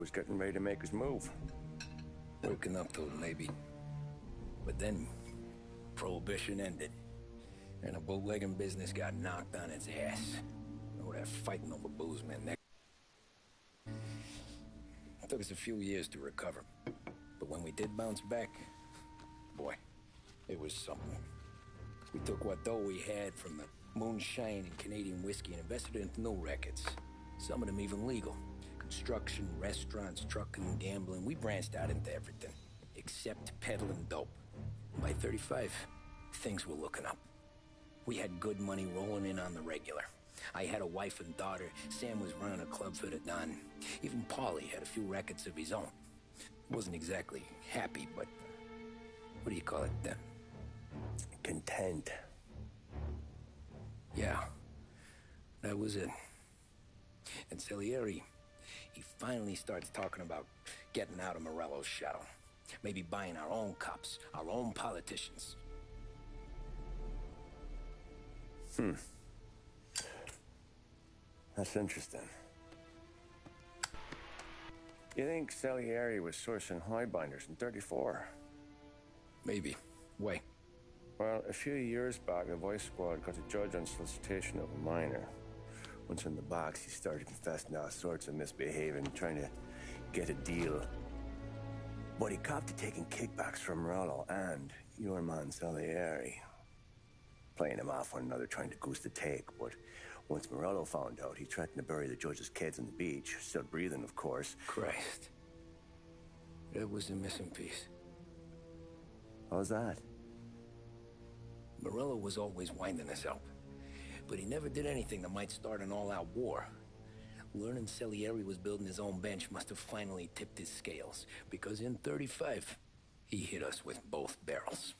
was getting ready to make his move. Working up to it, maybe. But then, Prohibition ended, and the bootlegging business got knocked on its ass. Oh, that fighting over booze, man. It took us a few years to recover. But when we did bounce back, boy, it was something. We took what dough we had from the moonshine and Canadian whiskey and invested it into new records. Some of them even legal. Construction, restaurants, trucking, gambling. We branched out into everything, except peddling dope. By 35, things were looking up. We had good money rolling in on the regular. I had a wife and daughter. Sam was running a club for the Don. Even Paulie had a few records of his own. Wasn't exactly happy, but what do you call it then? Content. Yeah, that was it. And Salieri, he finally starts talking about getting out of Morello's shadow. Maybe buying our own cops, our own politicians. That's interesting. You think Salieri was sourcing highbinders in 34? Maybe. Why? Well, a few years back, the Vice Squad got a judge on solicitation of a minor. Once in the box, he started confessing all sorts of misbehaving, trying to get a deal. But he copped to taking kickbacks from Morello and your man Salieri. Playing him off one another, trying to goose the take, but once Morello found out, he threatened to bury the judge's kids on the beach. Still breathing, of course. Christ. That was the missing piece. How's that? Morello was always winding us up, but he never did anything that might start an all-out war. Learning Salieri was building his own bench must have finally tipped his scales, because in 35, he hit us with both barrels.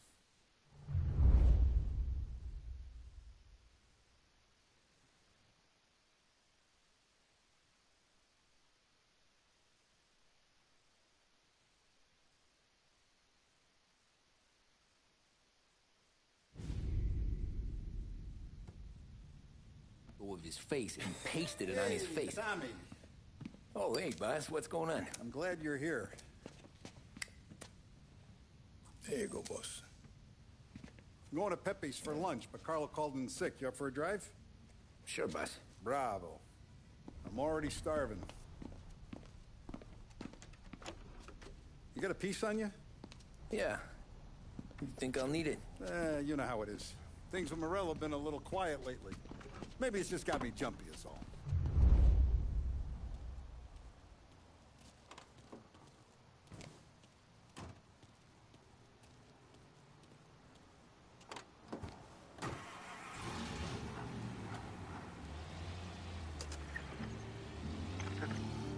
Of his face and pasted it on his face. Tommy. Oh, hey, boss. What's going on? I'm glad you're here. There you go, boss. I'm going to Pepe's for lunch, but Carlo called in sick. You up for a drive? Sure, boss. Bravo. I'm already starving. You got a piece on you? Yeah. You think I'll need it? You know how it is. Things with Morello have been a little quiet lately. Maybe it's just got me jumpy, is all.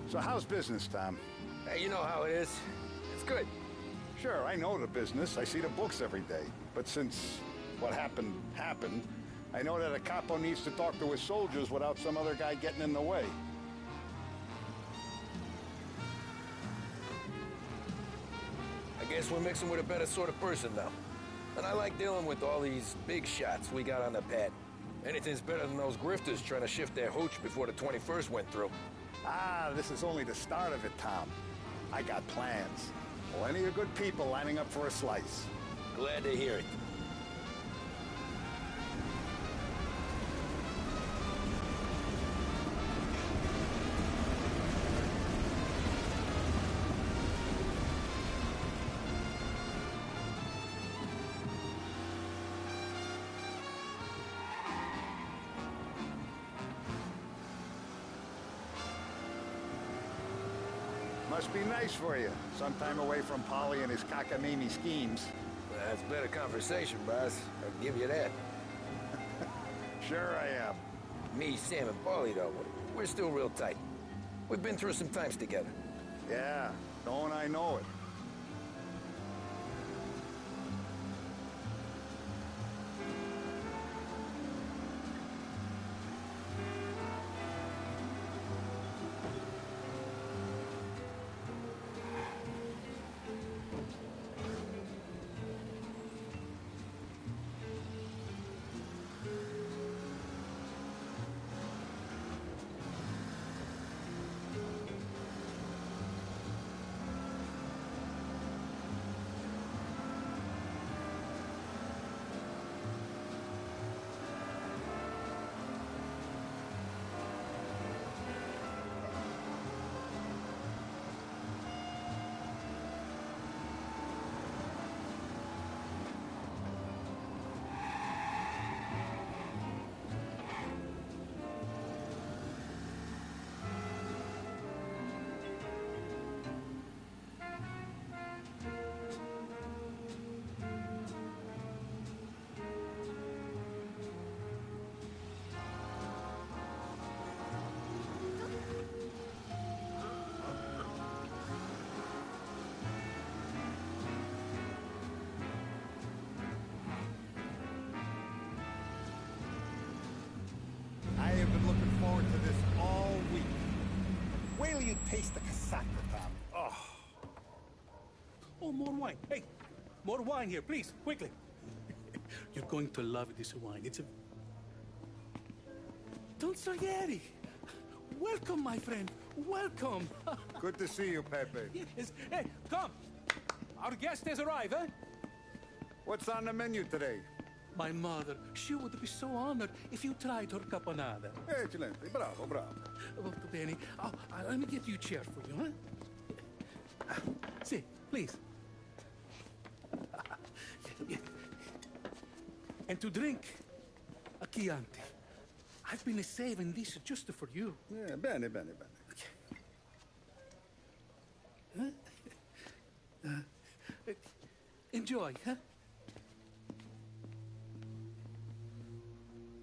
So how's business, Tom? Hey, you know how it is. It's good. Sure, I know the business. I see the books every day. But since what happened, I know that a capo needs to talk to his soldiers without some other guy getting in the way. I guess we're mixing with a better sort of person now. And I like dealing with all these big shots we got on the pad. Anything's better than those grifters trying to shift their hooch before the 21st went through. Ah, this is only the start of it, Tom. I got plans. Plenty of good people lining up for a slice. Glad to hear it. Must be nice for you. Some time away from Polly and his cockamamie schemes. That's better conversation, boss. I'll give you that. Sure I am. Me, Sam, and Paulie, though, we're still real tight. We've been through some times together. Yeah, don't I know it. more wine. Hey, more wine here, please, quickly. You're going to love this wine. It's a... Don Salieri. Welcome, my friend. Welcome. Good to see you, Pepe. Yes. Hey, come. Our guest has arrived, eh? What's on the menu today? My mother, she would be so honored if you tried her caponata. Excellent. Bravo, bravo. Molto bene. Oh, let me get you a chair for you, huh? See, please. And to drink, a Chianti. I've been saving this just for you. Yeah, bene, bene, bene. Enjoy, huh?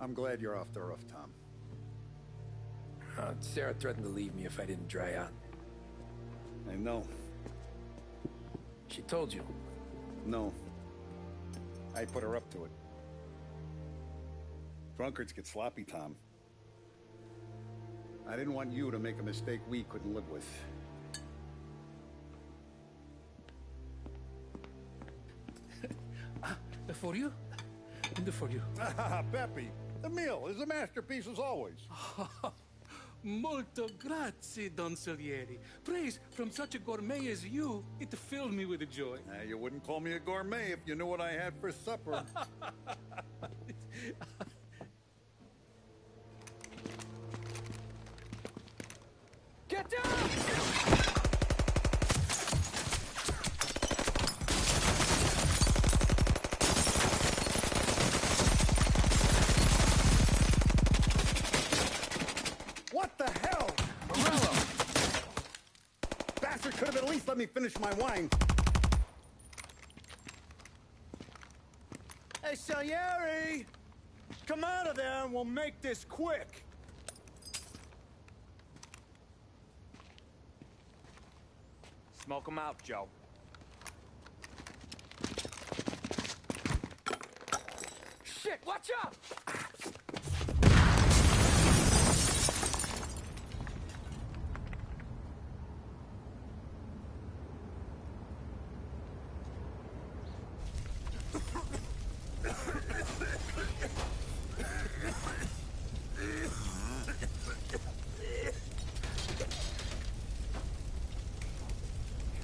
I'm glad you're off the roof, Tom. Sarah threatened to leave me if I didn't dry out. I know. She told you. No. I put her up to it. Drunkards get sloppy, Tom. I didn't want you to make a mistake we couldn't live with. For you, and for you. Pepe, the meal is a masterpiece as always. Molto grazie, Don Salieri. Praise from such a gourmet as you, it filled me with joy. You wouldn't call me a gourmet if you knew what I had for supper. Get down! What the hell? Morello! Bastard could have at least let me finish my wine. Hey, Salieri! Come out of there and we'll make this quick. Smoke 'em out, Joe. Shit, watch out!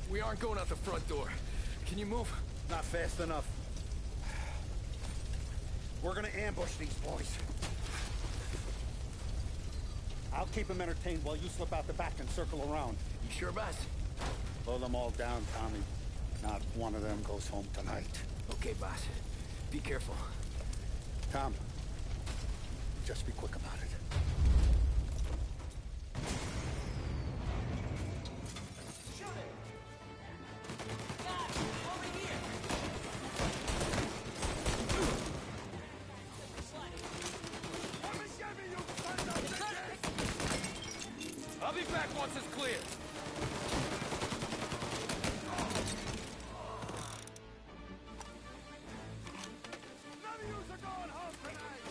We aren't going out the front door. Can you move? Not fast enough. We're gonna ambush these boys. I'll keep them entertained while you slip out the back and circle around. You sure, boss? Blow them all down, Tommy. Not one of them goes home tonight. Okay, boss. Be careful. Tom, just be quick about it. I'll be back once it's clear. None of yous are going home tonight!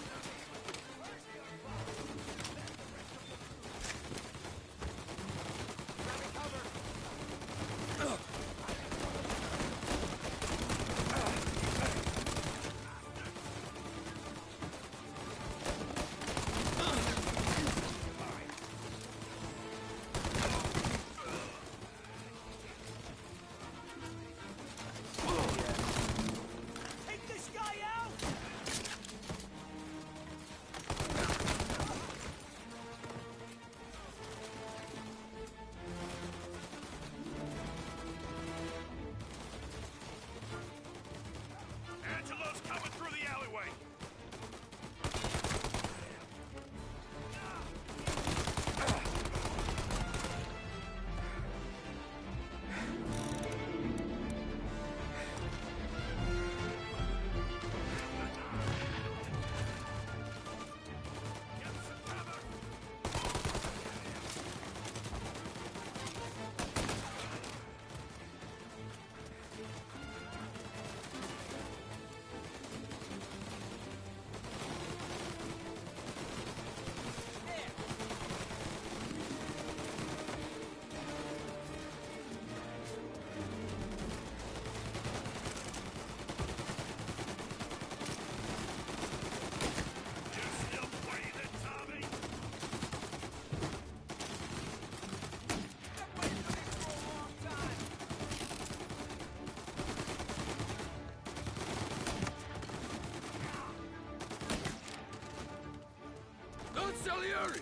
Salieri!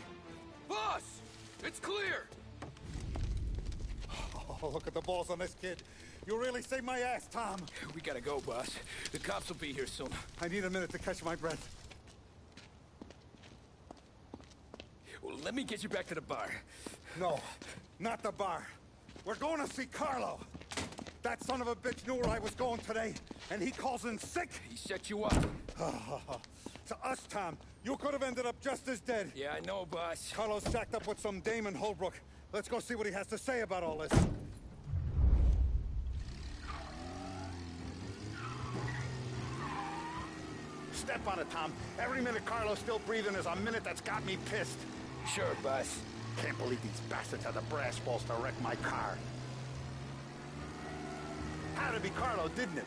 Boss! It's clear! Oh, look at the balls on this kid. You really saved my ass, Tom. We gotta go, boss. The cops will be here soon. I need a minute to catch my breath. Well, let me get you back to the bar. No, not the bar. We're going to see Carlo. That son of a bitch knew where I was going today, and he calls in sick. He set you up. To us, Tom, you could have ended up just as dead. Yeah, I know, boss. Carlo's shacked up with some dame in Holbrook. Let's go see what he has to say about all this. Step on it, Tom. Every minute Carlo's still breathing is a minute that's got me pissed. Sure, boss. Can't believe these bastards had the brass balls to wreck my car. Had to be Carlo, didn't it?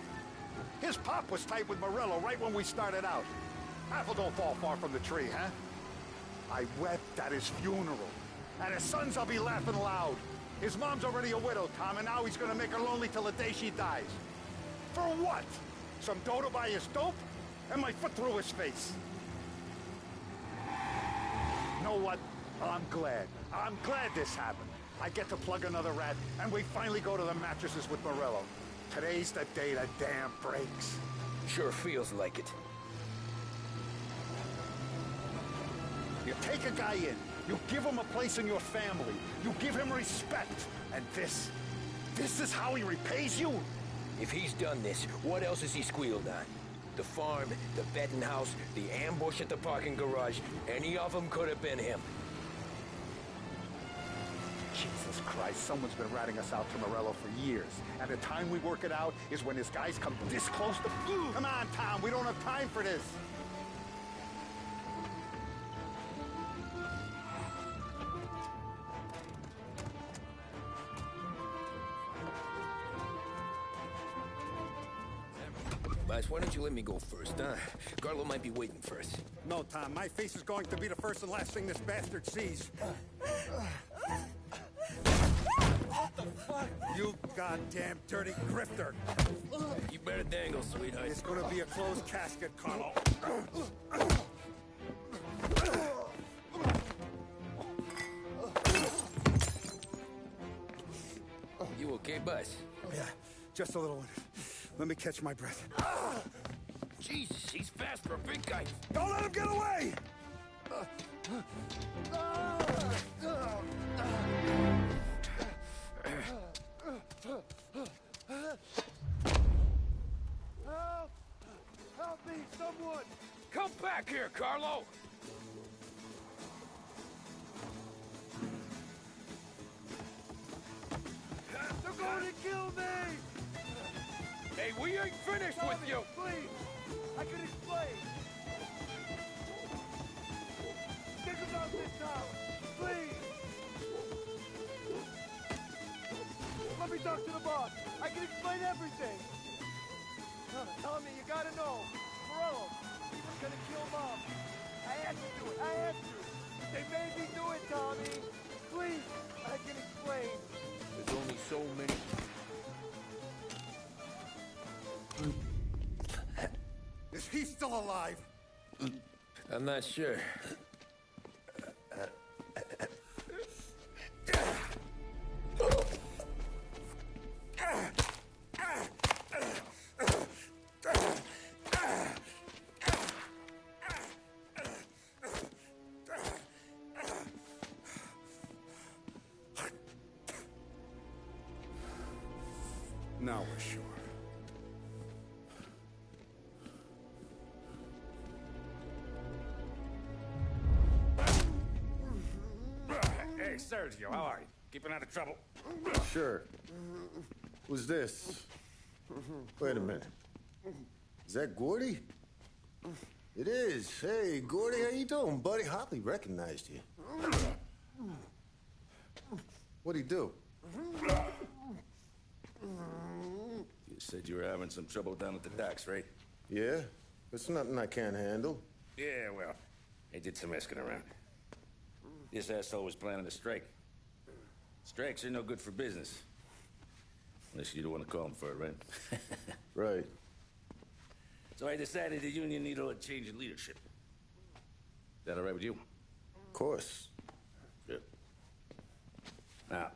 His pop was tight with Morello right when we started out. Apple don't fall far from the tree, huh? I wept at his funeral. At his son's, I'll be laughing loud. His mom's already a widow, Tom, and now he's gonna make her lonely till the day she dies. For what? Some dough to buy his dope? And my foot through his face. Know what? I'm glad. I'm glad this happened. I get to plug another rat, and we finally go to the mattresses with Morello. Today's the day the dam breaks. Sure feels like it. You take a guy in, you give him a place in your family, you give him respect, and this is how he repays you? If he's done this, what else has he squealed on? The farm, the betting house, the ambush at the parking garage, any of them could have been him. Jesus Christ, someone's been ratting us out to Morello for years. And the time we work it out is when his guys come this close to... Come on, Tom, we don't have time for this. Boss, why don't you let me go first, huh? Carlo might be waiting for us. No, Tom, my face is going to be the first and last thing this bastard sees. What the fuck? You goddamn dirty grifter. You better dangle, sweetheart. It's gonna be a closed casket, Carlo. You okay, boss? Yeah, just a little one. Let me catch my breath. Jesus, he's fast for a big guy. Don't let him get away! Help! Help me, someone! Come back here, Carlo! They're going to kill me! Hey, we ain't finished with you! Please! I can explain! Think about this, Tom! Please! Let me talk to the boss! I can explain everything! Tommy, you gotta know! Morello, he was gonna kill Mom! I had to do it! I had to! They made me do it, Tommy! Please! I can explain! There's only so many... Is he still alive? I'm not sure. Now we're sure. Hey, Sergio, how are you? Keeping out of trouble? Sure. Who's this? Wait a minute. Is that Gordy? It is. Hey, Gordy, how you doing, buddy? Hardly recognized you. What'd he do? You said you were having some trouble down at the docks, right? Yeah? It's nothing I can't handle. Yeah, well, they did some asking around. This asshole was planning a strike. Strikes are no good for business. Unless you don't want to call him for it, right? Right. So I decided the union needed a change in leadership. Is that all right with you? Of course. Good. Now,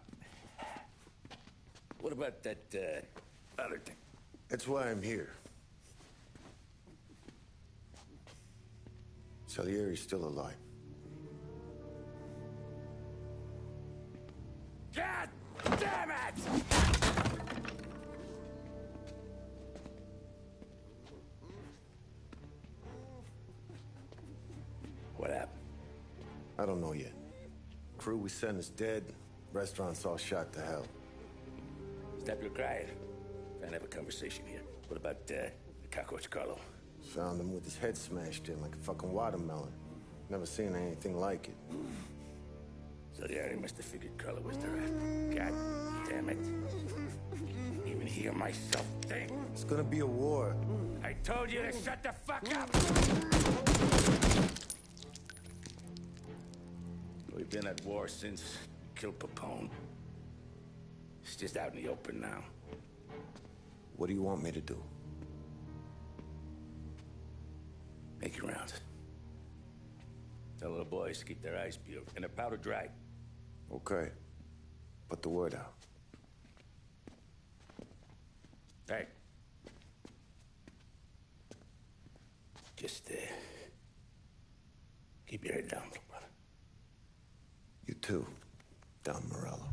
what about that, other thing? That's why I'm here. Salieri's still alive. God damn it! What happened? I don't know yet. Crew we sent is dead. Restaurant's all shot to hell. Stop your crying. Trying to have a conversation here. What about, the cockroach Carlo? Found him with his head smashed in like a fucking watermelon. Never seen anything like it. So the area must have figured Carlo was the rat. God damn it. Even hear myself think. It's gonna be a war. I told you to shut the fuck up! We've been at war since we killed Papone. It's just out in the open now. What do you want me to do? Make your rounds. Tell little boys to keep their eyes peeled and their powder dry. Okay. Put the word out. Hey. Just, keep your head down, little brother. You too, Don Morello.